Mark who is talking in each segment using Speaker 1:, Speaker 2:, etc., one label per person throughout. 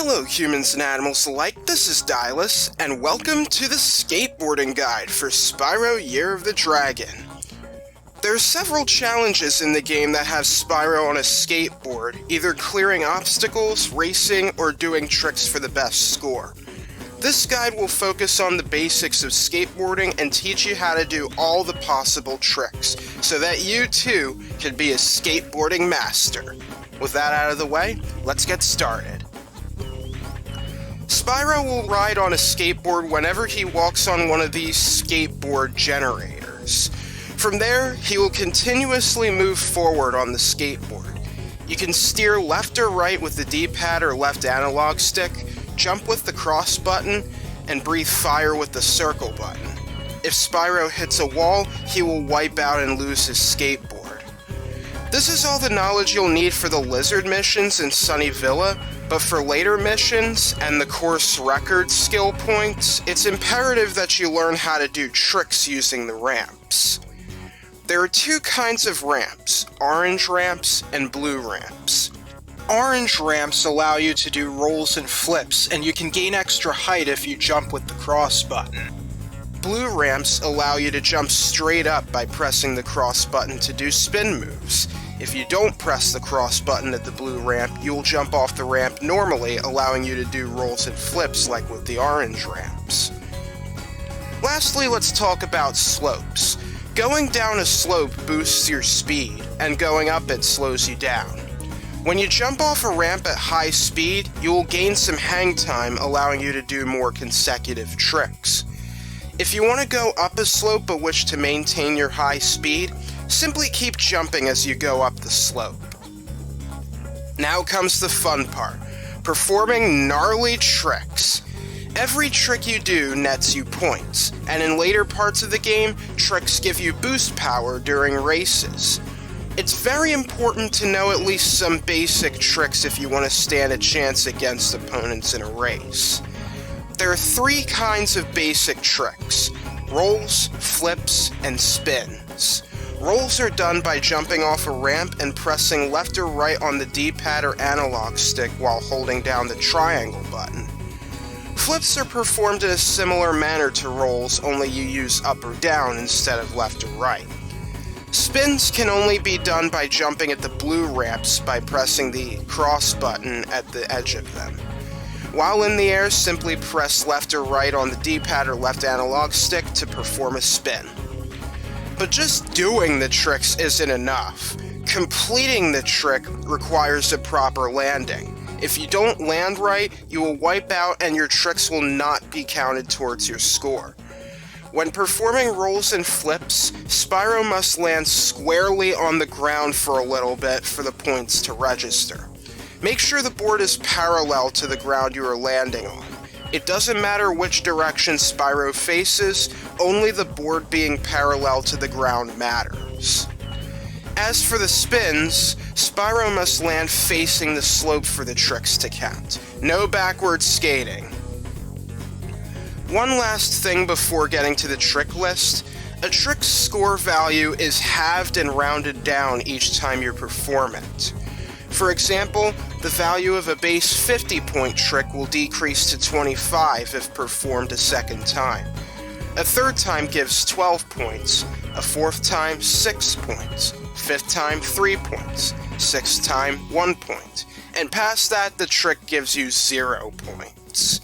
Speaker 1: Hello humans and animals alike, this is Dylus, and welcome to the skateboarding guide for Spyro Year of the Dragon. There are several challenges in the game that have Spyro on a skateboard, either clearing obstacles, racing, or doing tricks for the best score. This guide will focus on the basics of skateboarding and teach you how to do all the possible tricks, so that you too can be a skateboarding master. With that out of the way, let's get started. Spyro will ride on a skateboard whenever he walks on one of these skateboard generators. From there, he will continuously move forward on the skateboard. You can steer left or right with the D-pad or left analog stick, jump with the cross button, and breathe fire with the circle button. If Spyro hits a wall, he will wipe out and lose his skateboard. This is all the knowledge you'll need for the Lizard missions in Sunny Villa, but for later missions and the course record skill points, it's imperative that you learn how to do tricks using the ramps. There are two kinds of ramps, orange ramps and blue ramps. Orange ramps allow you to do rolls and flips, and you can gain extra height if you jump with the cross button. Blue ramps allow you to jump straight up by pressing the cross button to do spin moves. If you don't press the cross button at the blue ramp, you'll jump off the ramp normally, allowing you to do rolls and flips like with the orange ramps. Lastly, let's talk about slopes. Going down a slope boosts your speed, and going up it slows you down. When you jump off a ramp at high speed, you will gain some hang time, allowing you to do more consecutive tricks. If you want to go up a slope but wish to maintain your high speed, simply keep jumping as you go up the slope. Now comes the fun part, performing gnarly tricks. Every trick you do nets you points, and in later parts of the game, tricks give you boost power during races. It's very important to know at least some basic tricks if you want to stand a chance against opponents in a race. There are three kinds of basic tricks: rolls, flips, and spins. Rolls are done by jumping off a ramp and pressing left or right on the D-pad or analog stick while holding down the triangle button. Flips are performed in a similar manner to rolls, only you use up or down instead of left or right. Spins can only be done by jumping at the blue ramps by pressing the cross button at the edge of them. While in the air, simply press left or right on the D-pad or left analog stick to perform a spin. But just doing the tricks isn't enough. Completing the trick requires a proper landing. If you don't land right, you will wipe out and your tricks will not be counted towards your score. When performing rolls and flips, Spyro must land squarely on the ground for a little bit for the points to register. Make sure the board is parallel to the ground you are landing on. It doesn't matter which direction Spyro faces, only the board being parallel to the ground matters. As for the spins, Spyro must land facing the slope for the tricks to count. No backward skating. One last thing before getting to the trick list. A trick's score value is halved and rounded down each time you perform it. For example, the value of a base 50-point trick will decrease to 25 if performed a second time. A third time gives 12 points, a fourth time 6 points, fifth time 3 points, sixth time 1 point, and past that the trick gives you 0 points.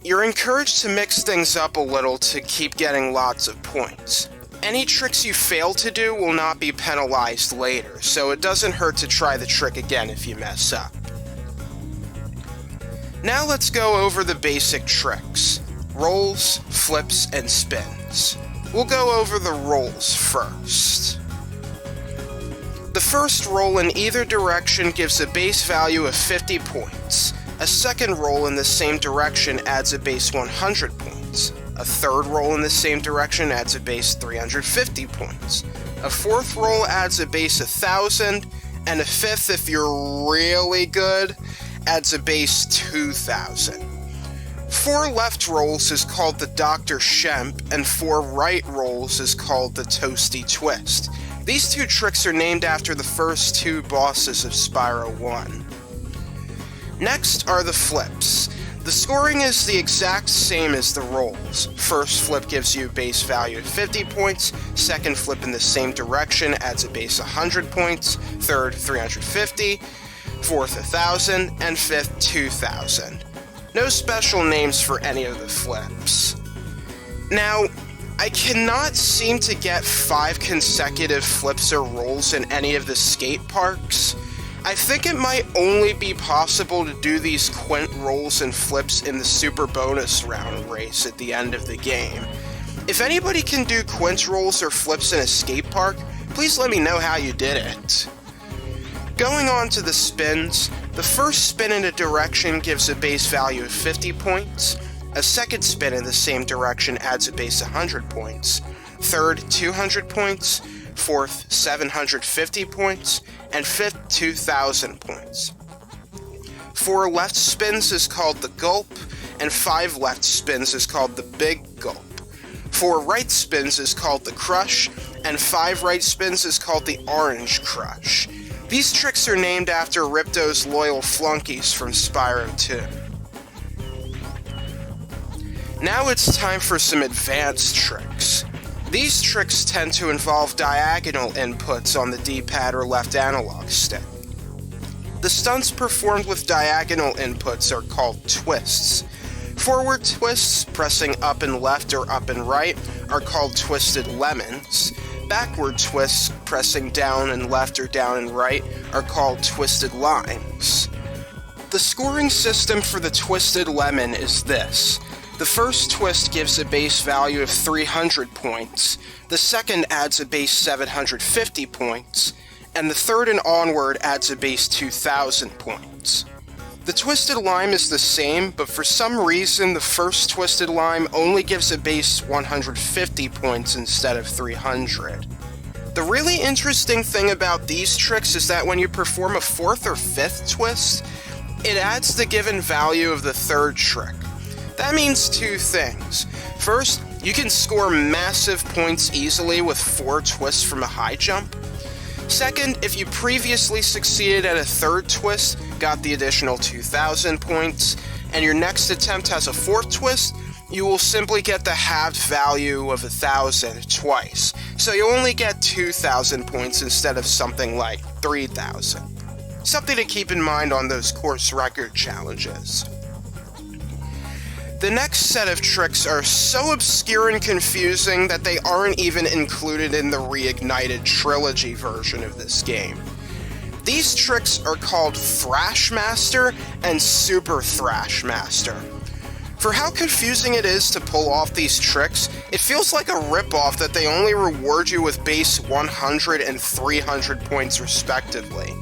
Speaker 1: You're encouraged to mix things up a little to keep getting lots of points. Any tricks you fail to do will not be penalized later, so it doesn't hurt to try the trick again if you mess up. Now let's go over the basic tricks: rolls, flips, and spins. We'll go over the rolls first. The first roll in either direction gives a base value of 50 points. A second roll in the same direction adds a base 100 points. A third roll in the same direction adds a base 350 points. A fourth roll adds a base 1,000, and a fifth, if you're really good, adds a base 2,000. 4 left rolls is called the Dr. Shemp, and 4 right rolls is called the Toasty Twist. These two tricks are named after the first two bosses of Spyro 1. Next are the flips. The scoring is the exact same as the rolls. First flip gives you a base value of 50 points, second flip in the same direction adds a base 100 points, third 350, fourth 1,000, and fifth 2,000. No special names for any of the flips. Now, I cannot seem to get 5 consecutive flips or rolls in any of the skate parks. I think it might only be possible to do these quint rolls and flips in the super bonus round race at the end of the game. If anybody can do quint rolls or flips in a skate park, please let me know how you did it. Going on to the spins, the first spin in a direction gives a base value of 50 points, a second spin in the same direction adds a base 100 points, third 200 points, fourth 750 points, and fifth 2,000 points. 4 left spins is called the gulp, and 5 left spins is called the big gulp. 4 right spins is called the crush, and 5 right spins is called the orange crush. These tricks are named after Ripto's loyal flunkies from Spyro 2. Now it's time for some advanced tricks. These tricks tend to involve diagonal inputs on the D-pad or left analog stick. The stunts performed with diagonal inputs are called twists. Forward twists, pressing up and left or up and right, are called twisted lemons. Backward twists, pressing down and left or down and right, are called twisted lines. The scoring system for the twisted lemon is this. The first twist gives a base value of 300 points, the second adds a base 750 points, and the third and onward adds a base 2,000 points. The twisted lime is the same, but for some reason the first twisted lime only gives a base 150 points instead of 300. The really interesting thing about these tricks is that when you perform a fourth or fifth twist, it adds the given value of the third trick. That means 2 things. First, you can score massive points easily with 4 twists from a high jump. Second, if you previously succeeded at a third twist, got the additional 2,000 points, and your next attempt has a fourth twist, you will simply get the halved value of 1,000 twice. So you only get 2,000 points instead of something like 3,000. Something to keep in mind on those course record challenges. The next set of tricks are so obscure and confusing that they aren't even included in the Reignited Trilogy version of this game. These tricks are called Thrashmaster and Super Thrashmaster. For how confusing it is to pull off these tricks, it feels like a ripoff that they only reward you with base 100 and 300 points respectively.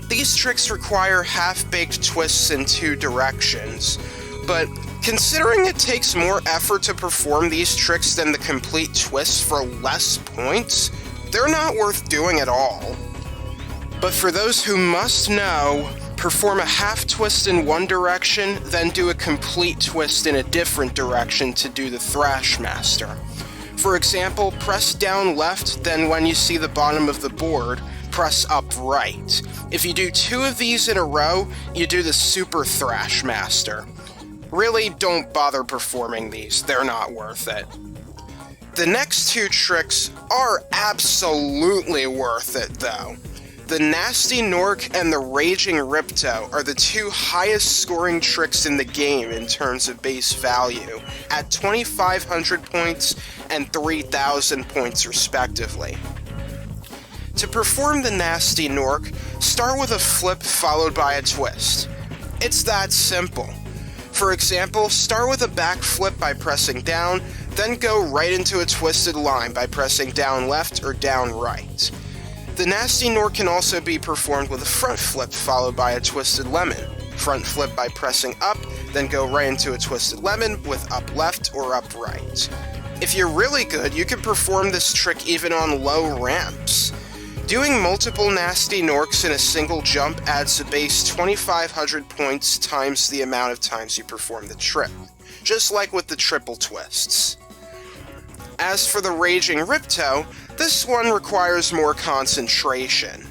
Speaker 1: These tricks require half-baked twists in 2 directions, but considering it takes more effort to perform these tricks than the complete twists for less points, they're not worth doing at all. But for those who must know, perform a half twist in one direction, then do a complete twist in a different direction to do the Thrashmaster. For example, press down left, then when you see the bottom of the board, press up right. If you do 2 of these in a row, you do the Super Thrashmaster. Really, don't bother performing these, they're not worth it. The next 2 tricks are absolutely worth it though. The Nasty Nork and the Raging Ripto are the 2 highest scoring tricks in the game in terms of base value, at 2,500 points and 3,000 points respectively. To perform the Nasty Nork, start with a flip followed by a twist. It's that simple. For example, start with a back flip by pressing down, then go right into a twisted line by pressing down left or down right. The Nasty Nork can also be performed with a front flip followed by a twisted lemon. Front flip by pressing up, then go right into a twisted lemon with up left or up right. If you're really good, you can perform this trick even on low ramps. Doing multiple Nasty Norks in a single jump adds a base 2,500 points times the amount of times you perform the trick, just like with the triple twists. As for the Raging Ripto, this one requires more concentration.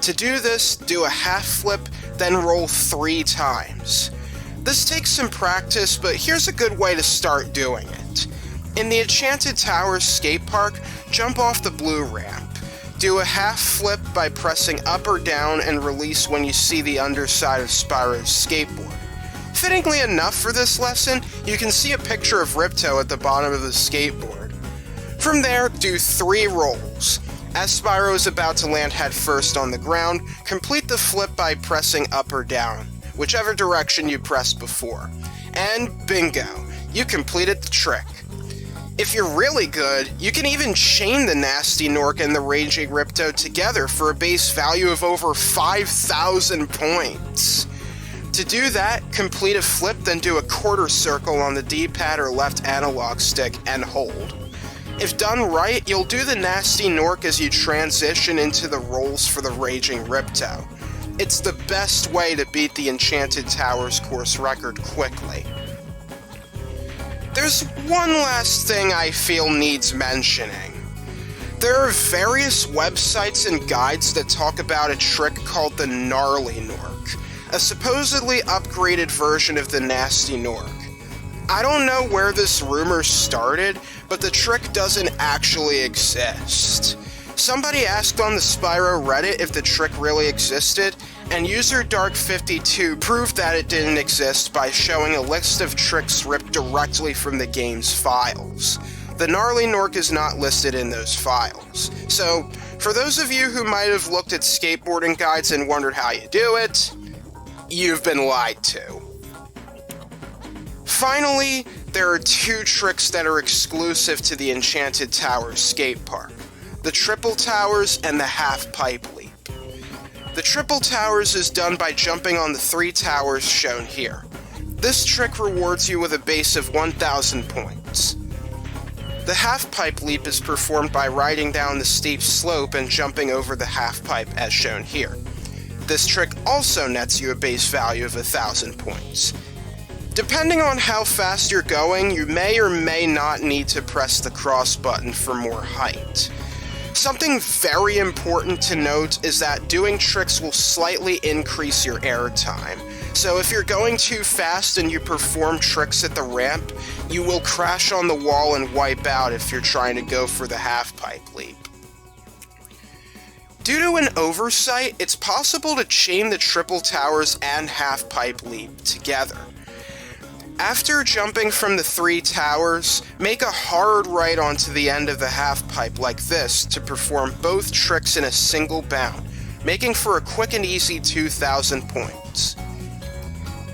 Speaker 1: To do this, do a half flip, then roll 3 times. This takes some practice, but here's a good way to start doing it. In the Enchanted Towers skate park, jump off the blue ramp. Do a half flip by pressing up or down and release when you see the underside of Spyro's skateboard. Fittingly enough for this lesson, you can see a picture of Ripto at the bottom of the skateboard. From there, do 3 rolls. As Spyro is about to land headfirst on the ground, complete the flip by pressing up or down, whichever direction you pressed before. And bingo, you completed the trick. If you're really good, you can even chain the Gnasty Gnorc and the Raging Ripto together for a base value of over 5,000 points. To do that, complete a flip, then do a quarter circle on the D-pad or left analog stick and hold. If done right, you'll do the Gnasty Gnorc as you transition into the rolls for the Raging Ripto. It's the best way to beat the Enchanted Towers course record quickly. There's one last thing I feel needs mentioning. There are various websites and guides that talk about a trick called the Gnarly Gnorc, a supposedly upgraded version of the Gnasty Gnorc. I don't know where this rumor started, but the trick doesn't actually exist. Somebody asked on the Spyro Reddit if the trick really existed, and user Dark52 proved that it didn't exist by showing a list of tricks ripped directly from the game's files. The Gnarly Gnorc is not listed in those files. So, for those of you who might have looked at skateboarding guides and wondered how you do it, you've been lied to. Finally, there are 2 tricks that are exclusive to the Enchanted Towers skate park: the Triple Towers and the Half Pipe Leap. The Triple Towers is done by jumping on the 3 towers shown here. This trick rewards you with a base of 1,000 points. The Half Pipe Leap is performed by riding down the steep slope and jumping over the half pipe as shown here. This trick also nets you a base value of 1,000 points. Depending on how fast you're going, you may or may not need to press the cross button for more height. Something very important to note is that doing tricks will slightly increase your air time. So if you're going too fast and you perform tricks at the ramp, you will crash on the wall and wipe out if you're trying to go for the half pipe leap. Due to an oversight, it's possible to chain the Triple Towers and half pipe leap together. After jumping from the 3 towers, make a hard right onto the end of the half pipe like this to perform both tricks in a single bound, making for a quick and easy 2,000 points.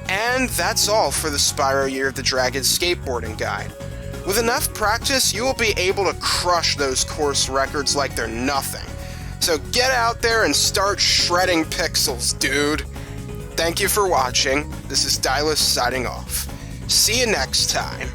Speaker 1: And that's all for the Spyro Year of the Dragon skateboarding guide. With enough practice, you will be able to crush those course records like they're nothing. So get out there and start shredding pixels, dude! Thank you for watching. This is Dylus signing off. See you next time.